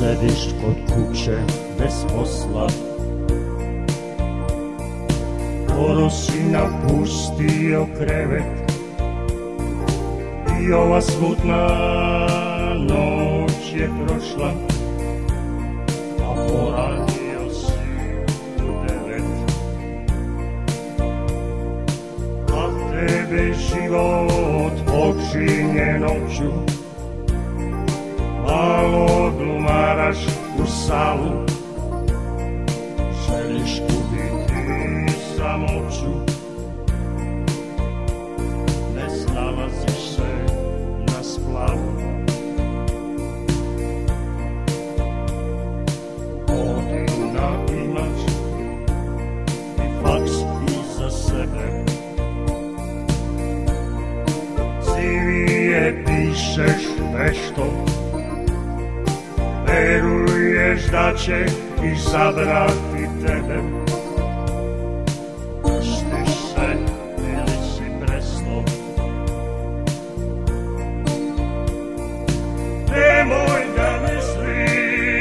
sediš kod kuće bez posla, skoro si napustio krevet i ova smutna noć je prošla, a poranio si u 9, a tebe život počinje noću. Malo glumaraš u salu, želiš gubiti samoću, ne snalaziš se na splavu. Godina imaš i faks iza sebe, CV-je pišeš nešto, veruješ da će izabrati tebe. Krstiš se ili si presto. Nemoj da misliš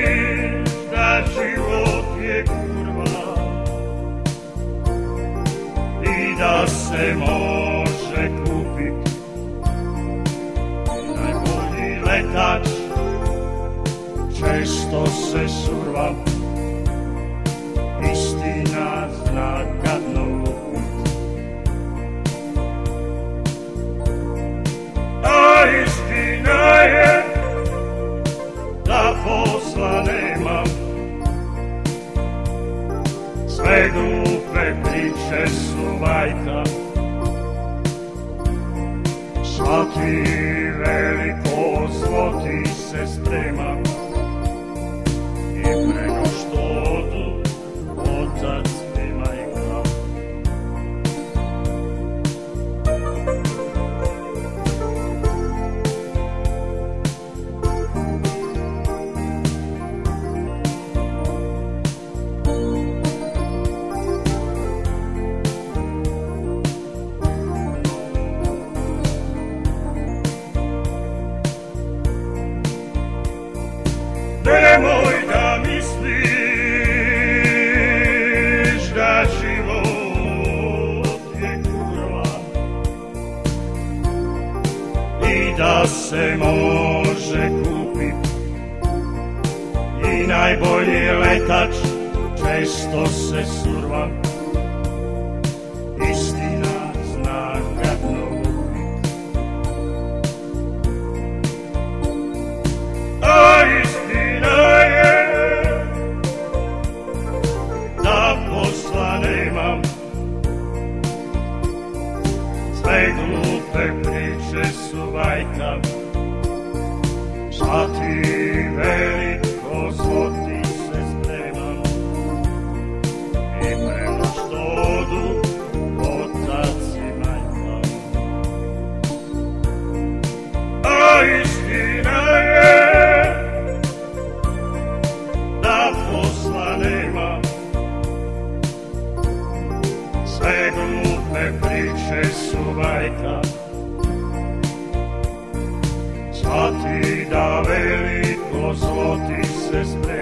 da život je kurva i da se može kupit. Najbolji letač često se surva, istina zna gadno lupit. A istina je da posla nema, sve glupe priče su bajka. Shvati veliko zlo ti se sprema, prego što odu otac i majka. Nemoj da misliš da život je kurva i da se može kupit. I najbolji letač često se surva, istina zna gadno lupit. A istina je da posla nemam, sve glupe priče su bajka. Shvati veliko zlo ti se sprema i prema što odu otac i majka. A istina je da posla nema, sve glupe priče su bajka. Shvati da veliko zlo ti se sprema